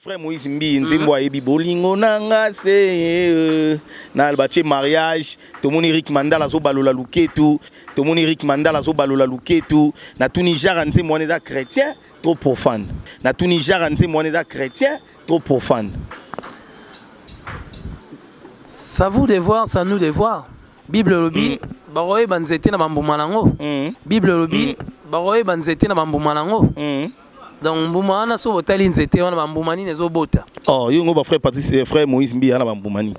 Frère Moïse Mbi nzembo ayebi bolingo nanga se na albache mariage tomoni Rick Mandala zo balola luketu tomoni Rick Mandala zo balola luketu na Tunisia nzembo on est chrétien trop profane na Tunisia nzembo on est chrétien trop profane. Ça vous de voir, ça nous de voir. Bible lobby baroye banzete na bambuma nango. Bible lobby baroye banzete na bambuma nango. Donc mbuma na so botali nzete wana bambuma ni nezo bota. Oh yo ngo ba frère Patrice frère Moïse Mbi ana bambuma ni.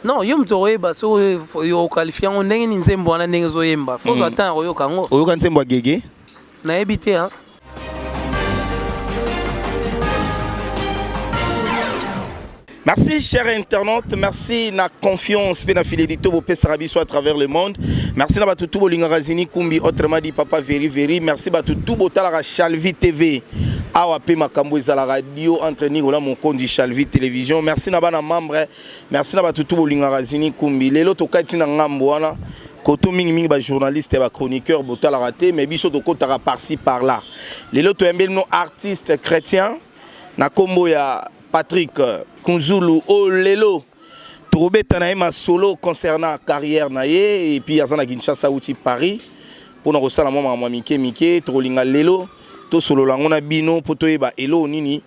Non yo mtoroye ba so yo qualifier ngo ndenge ni nzembo wana ndenge zo yemba. Faut attendre yo kango. Oyo kan nzembo agege. Na ebité hein. Merci chers internautes, merci na confiance et na fidélité au Pessarabiso à travers le monde. Merci na batutu bolinga razini kumbi autrement dit papa veri veri. Merci batutu botala Chalvi TV. Awa pe makambo za la radio entre Nicolas Mokondi Chalvi télévision. Merci na bana membre. Merci na batutu bolinga razini kumbi. Lelo tokati na ngambo wana. Koto mingi ba journaliste ba chroniqueur botala raté mais biso to kotara par-ci par-là. Lelo to embel no artiste chrétien na kombo ya Patrick Kunzulu Olelo Tourobeta na solo concernant la carrière naie et puis azana Kinshasa outi Paris pour na rosala mwa mike tolinga lelo to solo langona bino poto eba elo nini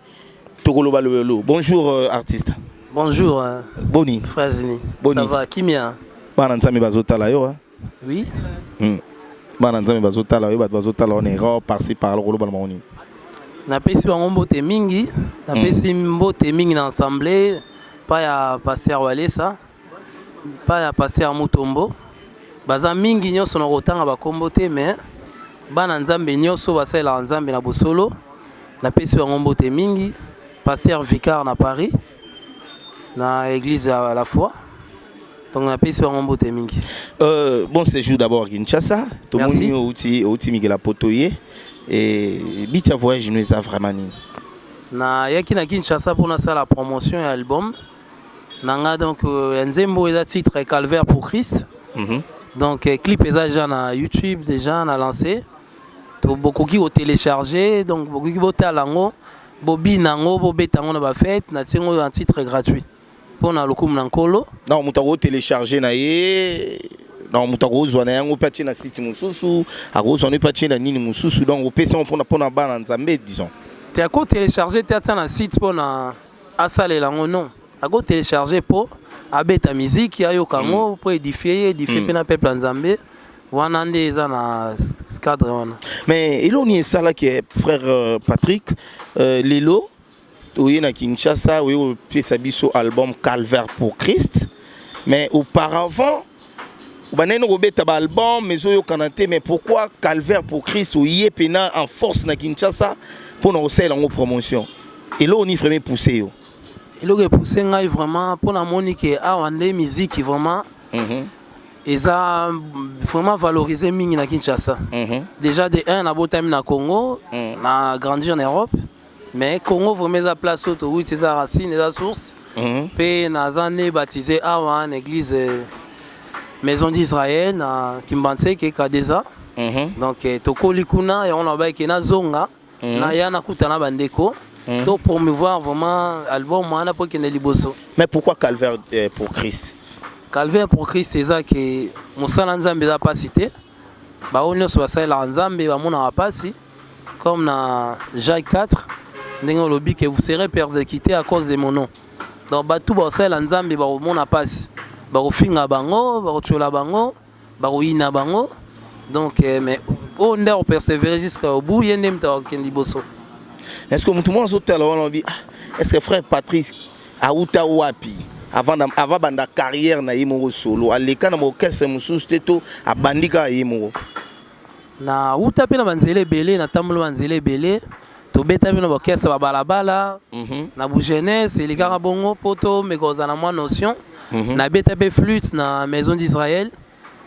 tokoloba lelo. Bonjour artiste. Bonjour Boni frère Zini. Boni. Ça va Kimia? Bana nzambe bazotala yo. Oui. Bana nzambe bazotala yo bazotala on erreur par-ci par-là koloba na moni. Na pesi bango mbote mingi, na pesi mbote mingi na ensemble, pas ya pasteur Walesa, pas ya pasteur Mutombo. Baza mingi nyoso na kotanga bakombo te mais bana nzambe nyoso basala nzambe na bosolo. Na pesi bango mbote mingi, pasteur Vicar na Paris, na église à la foi. Donc na pesi bango mbote mingi. Bon séjour d'abord à Kinshasa, tout le monde outi Miguel Potoye. Et bitia voyage nous a vraiment ni na yaki na Kinshasa pour na la promotion et album nanga donc nzembo eza titre Calvaire pour Christ. Donc clip eza déjà na YouTube déjà na lancé to beaucoup qui au télécharger donc beaucoup qui bota lango bobi nango bobetango na ba fête na tingo un titre gratuit pour na lokum nankolo non mutako télécharger na ye. Non, mutako zwana yango pati na site mususu, akozwana pati na nini mususu donc opesa pona bana nzambe disons. Tu as télécharger tu na site pona asale lango non. Ako télécharger pour abeta musique ya yo kango pour édifier pena peuple nzambe. Wana nde za na cadre wana. Mais eloni sala que frère Patrick lelo oye na Kinshasa oye pesa biso album Calvaire pour Christ. Mais auparavant Banene robeta ba album mais oyo kanate mais pourquoi Calvaire pour Christ ou yepena en force na Kinshasa pour na osela ngo promotion et là on y vraiment poussé yo et là que poussé ngai vraiment pour na monique awande musique vraiment eza vraiment valoriser mingi na Kinshasa déjà de un na botami na Congo na grandi en Europe mais Congo vraiment za place auto oui c'est sa racine sa source pe na zane baptisé awa en église Maison d'Israël na Kimbanse ke Kadeza. Donc tokoli kuna et on a ba ke na zonga na yana kutana bandeko to promouvoir vraiment album mana pour que ne liboso. Mais pourquoi Calvaire pour Christ? Calvaire pour Christ c'est ça que musala nzambe za pas cité. Ba onyo so basala nzambe ba mona pasi comme na Jacques 4 ndenge lobi que vous serez persécutés à cause de mon nom. Donc ba tout basala nzambe ba mona pasi. Barofinga bango, barochola bango, baroina bango. Donc mais on doit persévérer jusqu'au bout yende mta kendiboso. Est-ce que tout le monde sauter là on dit est-ce que frère Patrice a uta wapi avant banda carrière na yimo solo aleka na mokese mususu teto abandika yimo na uta pe na banzele belé na tambolo banzele belé to beta bino bokese ba balabala na bu jeunesse elikaka bongo poto mekoza na moi notion. Na BTB flûte na Maison d'Israël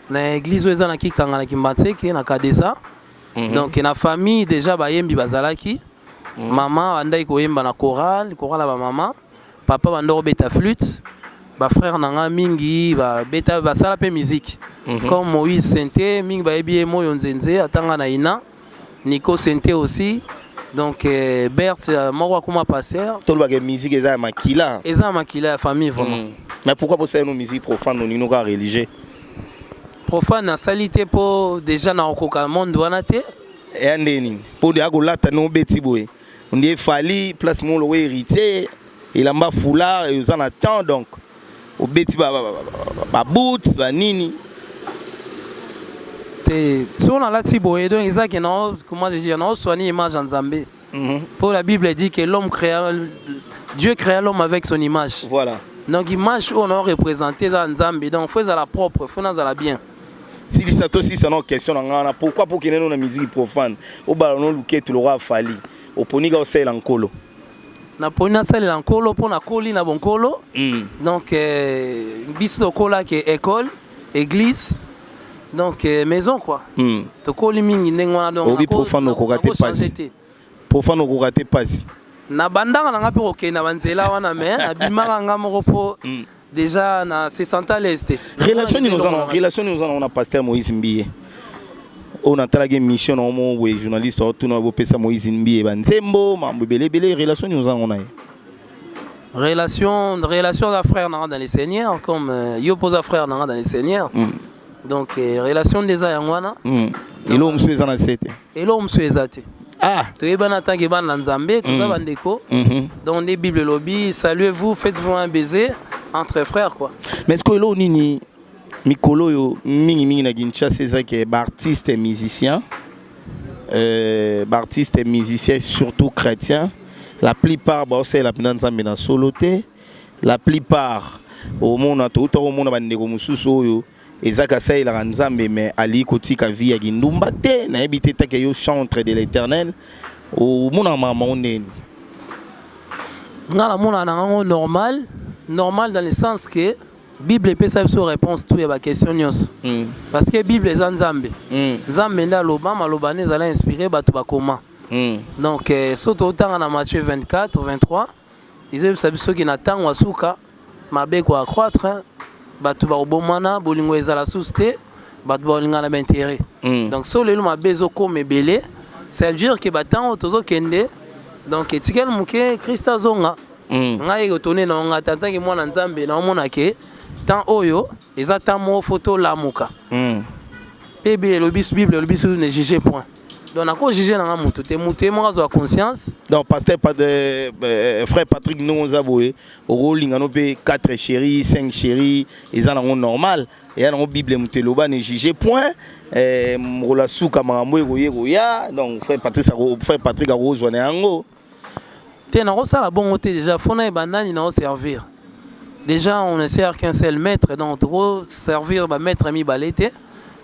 na église eza na kikanga na Kimbatseke na Kadeza. Donc na famille déjà bayembi bazalaki maman andai koyemba na chorale ba maman papa bandoro beta flûte ba frère nanga mingi ba beta basala pe musique comme Moïse Sente mingi ba ebi moyo nzenze atanga na ina Nico Sente aussi Donc Berthe moko akoma pasteur. Tout le musique est makila. Eza makila ya famille vraiment. Mais pourquoi pour ça nos musique profane nous nous religieux? Profane na salité pour déjà na okoka monde wana te. Et andeni pour de agolata no beti boy. On dit fali place mon le héritier, il a mba foulard et on attend donc au beti ba boots ba nini. Si on a la tiboye, donc ils ont comment je dis, on soigné l'image en Zambie. Pour la Bible dit que Dieu créa l'homme avec son image. Voilà. Donc l'image on a représenté en Zambie, donc faut la propre, faut la bien. Si ça aussi c'est une question, pourquoi pour qu'il y ait une musique profane, au ballon luquet tu l'auras fallu, au poniga au sel en colo. Na poniga sel en colo pour na coli na bon colo. Donc bis de cola qui est école, église. Donc maison quoi. Toko limingi ndengwana donc. Obi profane no kokate passe. Profane no kokate passe. Na bandanga na ngapi OK na banzela wana mais na bimaka ngamoko po déjà na 60 à l'est. Relation nous on a pasteur Moïse Mbiye. On a talagé mission no mo we journaliste tout no bo pesa Moïse Mbiye banzembo mambo belé relation nous on a. Relation de frère dans les seigneurs comme yo posa frère dans les seigneurs. Donc relation des ayangwana et l'homme soit en accepté et l'homme soit exacté tu es ban tant que ban nzambe tout ça bandeko dans des bibles lobby saluez-vous faites-vous un baiser entre frères quoi. Mais est-ce que l'on nini mikolo yo mingi na Kinshasa c'est ça que artiste et musicien artiste et musicien surtout chrétien la plupart ba c'est la nzambe na soloté la plupart au monde tout au monde bandeko mususu oyo ezaka sa il a nzambe mais ali kotika vie ya kindumba te na ebité ta ke yo chantre de l'Éternel au mona mama oneni ngala mona na normal dans le sens que Bible peut sa réponse tout ya question nyos parce que Bible est nzambe nzambe nda loba maloba ne zala inspiré batu ba comment donc soto otanga na Matthieu 24 23 ils savent ce qui n'attend wasuka mabe ko accroître batu ba obomana bolingo ezala souste batu ba linga na intérêt donc so lelo mabezo comme belé ça veut dire que batan tozo kende donc etikel muke Christa zonga ngai otoné na nga tanta ke mwana nzambe na omona ke tant oyo ezatamo photo lamuka bébé le bis Bible le bis ne juger point donc na ko juger na mutu te mutu mo azo conscience donc pasteur pas de frère Patrick nous aboé au rolling no pe 4 chéris 5 chéris ezana normal et na Bible mutu loba ne juger point mola suka mambo ya donc frère Patrick a rose wana yango te na ça la bon côté déjà fona e banani na servir déjà on ne sert qu'un seul maître donc trop servir ba maître mi balete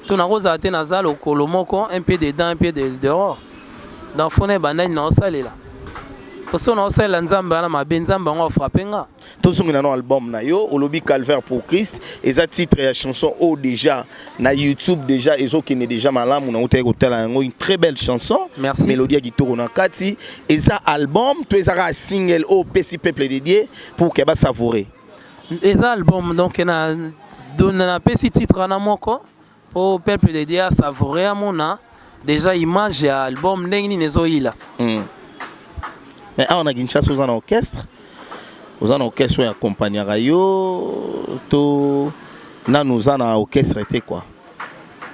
tout na rose a te nazal au kolomoko un peu dedans un peu dehors dans fona e banani na ça là parce que on sait l'ensemble na mabenzamba on frapper nga tout son na album na yo olobi Calvaire pour Christ et ça titre ya chanson au déjà na YouTube déjà ezo qui n'est déjà malamu na uteko tela une très belle chanson. Merci. Mélodie gitoro na kati et ça album tu es un single au petit peuple dédié pour que ba savourer et ça album donc na donne un petit titre na moko pour peuple dédié à savourer à mona déjà image ya album ndenge nezo ila mais on a Kinshasa aux orchestre aux orchestre accompagner rayo to na nous en orchestre était quoi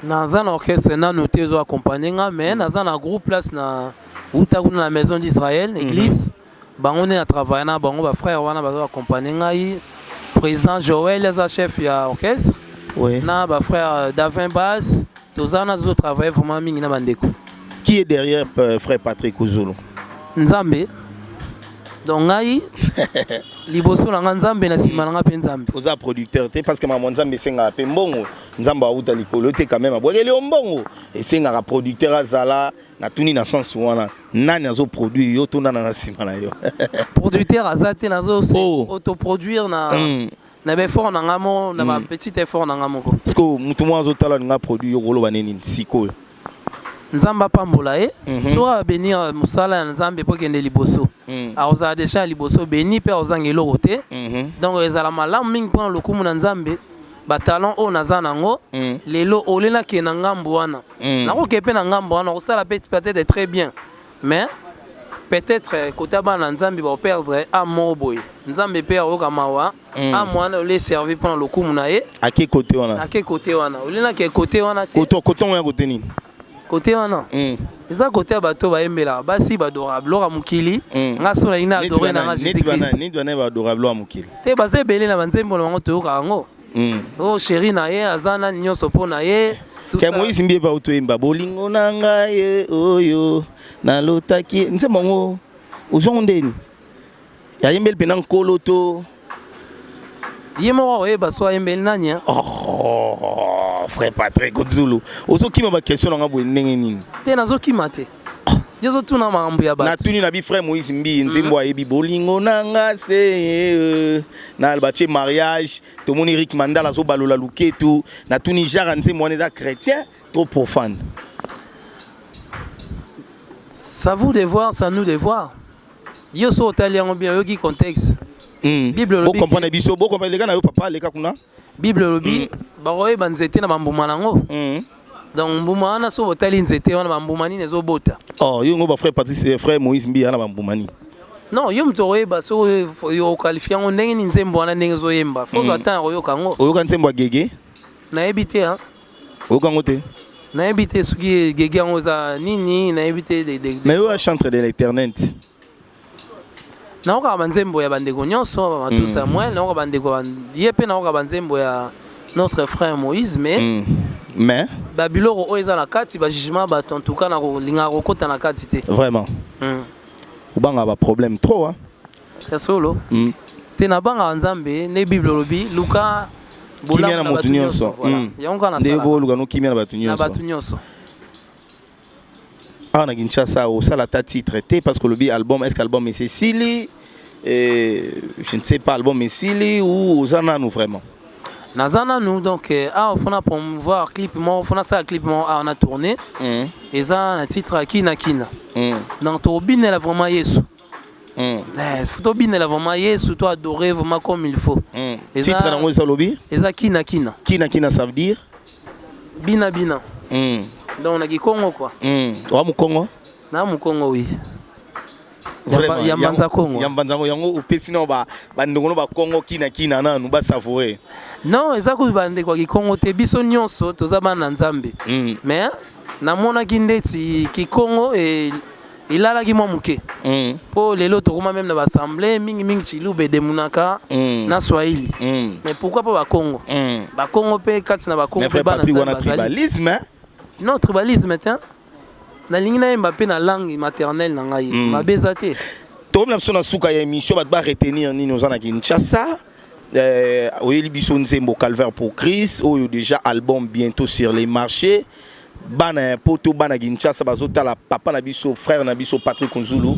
na zana orchestre na noté zo accompagner nga mais na zana groupe place na uta kuna la maison d'Israël église bango ne travailler na bango ba frère wana ba accompagner ngai président Joël les chef ya orchestre na ba frère Davin Bass tozana zo travailler vraiment mingi na bandeko qui est derrière frère Patrick Ozolo Nzambe donc ngai liboso na nzambe na sima na pe nzambe oza producteur te parce que maman nzambe senga pe mbongo nzamba uta likolo te quand même abwekeli mbongo et senga producteur azala na tuni na sens wana nani azo produire yo to nana na sima na yo producteur azate nazo autoproduire na be fort na ngamo na ba petit effort na ngamo ko parce que mutu mo azotala nga produire yo koloba nini siko nzamba pambola soit bénir musala nzambe po kende liboso aoza déjà liboso béni pe ozangelo roté donc ezala malamu mingi pour le kumu na nzambe ba talent o nazana ngo lelo olena ke na ngambo wana na ko kepe na ngambo wana osala peut-être très bien mais peut-être côté bana nzambe va perdre à moboy nzambe père oka mawa à mwana le servir pendant le coup munaye à quel côté on a à quel côté on a olina quel côté on a côté on a côté ni côté on a eza côté bato ba embela basi ba adorable ka mukili ngaso na ina adorer na Jésus Christ ni doit ba adorable ka mukili te baze belé na banzembo na ngoto ka ngo oh chéri na ye azana nyonso pona ye ke Moïse mbie ba utoemba bolingo na ngai oyo na lotaki nse mongo uzondeni ya yembel pena nkolo to yemo wa ba so yembel nanya oh frère Patrick Zulu ozo kima ba question nga bo ndenge nini te nazo kima te yezo tuna mambo ya ba na tuni na bi frère Moïse mbi nzembo ayebi bolingo na nga se na batie mariage to moni Rick Mandala zo balola luketu na tuni jara nzembo on est chrétien trop profane. Ça vous de voir, ça nous de voir. Yo so italien bien yo qui contexte. Bible le comprendre biso bo comprendre les gars na yo papa les kakuna. Bible le bi ba roye banzete na bambuma nango. Donc mbuma na so otali nzete wana bambuma ni nezo bota. Oh yo ngo ba frère Patrice frère Moïse mbi na bambuma ni. Non yo mtoroye ba so yo qualifier ngo ndenge ni nzembo wana ndenge zo yemba. Faut attendre yo kango. Oyo kan nzembo gege. Na ebité hein. Oyo kango te. Na ebité suki gege ngo za nini na ebité de. Mais yo chantre de l'éternel. Na oka banzembo ya bandeko nyonso ba tout Samuel na oka bandeko yepe na oka banzembo ya notre frère Moïse mais babiloko o eza na kati ba jugement ba en tout cas na linga kokota na kati te vraiment ubanga ba problème trop hein ya solo te na banga nzambe ne Bible lobi Luka bola na batu nyonso yango na sala ndebo luka no kimia na batu nyonso ah na Kinshasa au sala ta titre te parce que le album est-ce qu'album est Cécilie je ne sais pas album est Cécilie ou Ozana nous vraiment Nazana nous donc on a promouvoir clip moi on a ça clip moi on a tourné et ça un titre Kina Kina donc to bine la vraiment Yesu to bine la vraiment Yesu toi adorer vraiment comme il faut titre na ngoza lobi et ça Kina Kina ça veut dire bina bina donc na Kikongo quoi wa Mukongo na Mukongo oui Yambanza Kongo yango upesi no ba ndongo ba Kongo kina kina na nu ba savourer non eza ku bande kwa Kikongo te biso nyonso toza bana nzambe mais na mona kindeti Kikongo ilala ki mwa muke po lelo tokoma même na assemblée mingi chilube de munaka na Swahili mais pourquoi pas ba Kongo ba Kongo pe kati na ba Kongo pe bana nzambe tribalisme non tribalisme tiens na lingina Mbappé na langue maternelle na ngai mabeza te to na sona suka ya émission ba retenir ni nous na Kinshasa oyeli biso nzembo Calvaire pour Christ oyo déjà album bientôt sur les marchés bana poto bana Kinshasa bazotala papa na biso frère na biso Patrick Nzulu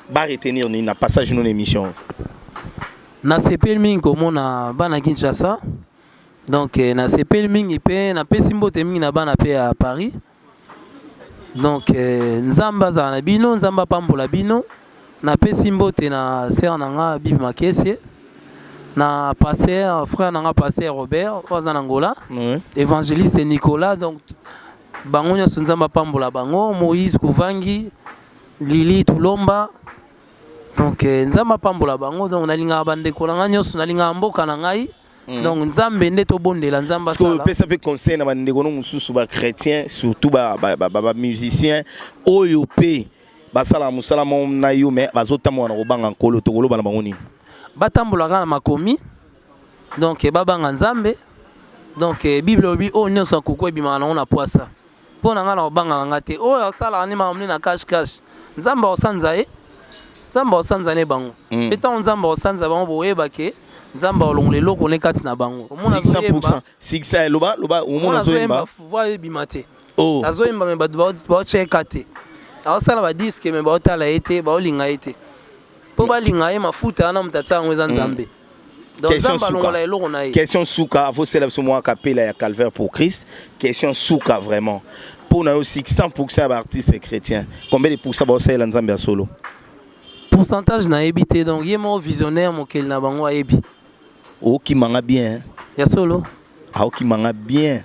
ba retenir ni na passage non émission na sepel mingi komona bana Kinshasa donc na sepel mingi pe na pesimbote mingi na bana pe à Paris. Donc nzamba za na bino nzamba pambola bino na pesi mbote na sœur nanga Bibi Makese na pasteur frère nanga pasteur Robert oza na Angola évangéliste Nicolas donc bango nyonso nzamba pambola bango Moïse Kuvangi Lili Tulomba donc nzamba pambola bango donc nalinga bande kolanga nyonso nalinga mboka na ngai donc nzambe nde to bondela nzamba sala parce que pesa pe conseil na bande kono mususu ba chrétien surtout ba musicien oyo pe basala musala mom na yo mais bazotamo na kobanga nkolo to koloba na bango nini batambola kana makomi donc babanga nzambe donc Bible obi o nyonso kuko ebima na poisa pona nga na obanga nga te oyo sala ni mamni na cash nzamba osanza nzamba osanza ne bango eta nzamba osanza bango boyeba ke nzamba olongole loko ne kati na bango omona 100% 6 loba omona zoyemba voix bimate azoyemba me ba cheka te awasala ba disque me ba otala ete ba olinga ete po ba linga ye mafuta na mtatsa ngweza nzambe donc nzamba longola eloko na ye question souka faut cela ce mois capella ya Calvaire pour Christ question souka vraiment pour na 100% d'artistes chrétiens combien de pourcents ba osala nzambe ya solo pourcentage na ebité donc yemo visionnaire mokel na bango ayebi qui manga bien ya solo qui manga bien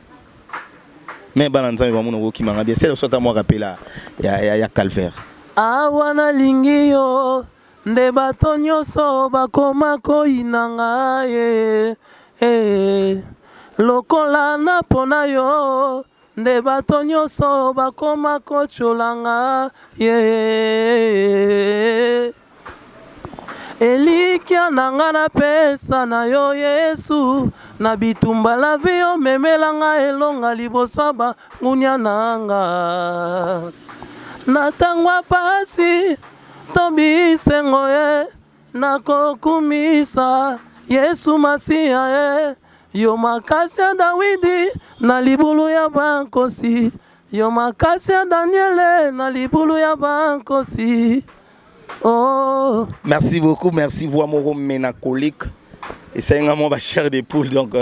mais bana nzambe ba mona qui manga bien c'est le soit moi rappela ya Calvaire awa nalingi yo nde bato nyonso bakoma koyina ngai lokola napona yo nde bato nyonso bakoma kotyola ngai elikya na nga napesa na yo Yesu na bitumba la vi omemela nga elonga liboso ya bangunia na nga na ntango ya pasi to bisengo ye nakokumisa Yesu Masiya ye yo makasi ya Dawidi na libulu ya bankosi yo makasi ya Daniele na libulu ya bankosi. Oh. Merci beaucoup, merci voix mon mélancolique. Et c'est un moment chair de poule donc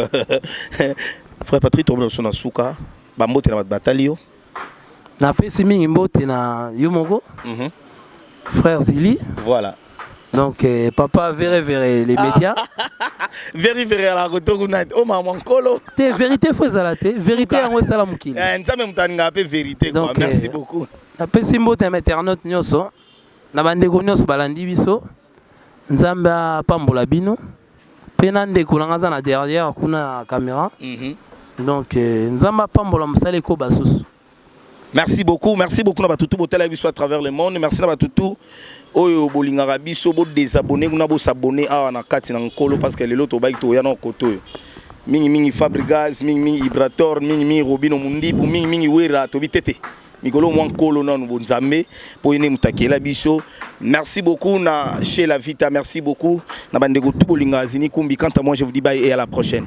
frère Patrick tombe sur na suka ba mbote na batalio. Na pesi mingi mbote na yo moko. Frère Zili. Voilà. Donc papa verre les médias. Verre à la retour na oh maman kolo. Te vérité faut zalate, vérité en sala mukili. Nzambe mutanga pe vérité quoi. Merci beaucoup. Na pesi mbote na internaute nyoso. Na bandeko nyonso balandi biso nzambe apambola bino pe na ndeko nanga za na derrière kuna caméra donc nzambe apambola mosala eko basusu. Merci beaucoup na batutu botala biso à travers le monde. Merci na batutu oyo bolingaka biso bo désabonner kuna bo s'abonner awa na kati na nkolo parce que lelo to ba to ya na koto mingi Fabrigas mingi Ibrator mingi Robino Mundibu mingi Wera to bitete Mikolo Mwankolo non bonzambe pour yene mutakela biso. Merci beaucoup na chez la Vita, merci beaucoup na bandeko tout bolinga zini kumbi. Quant à moi je vous dis bye et à la prochaine.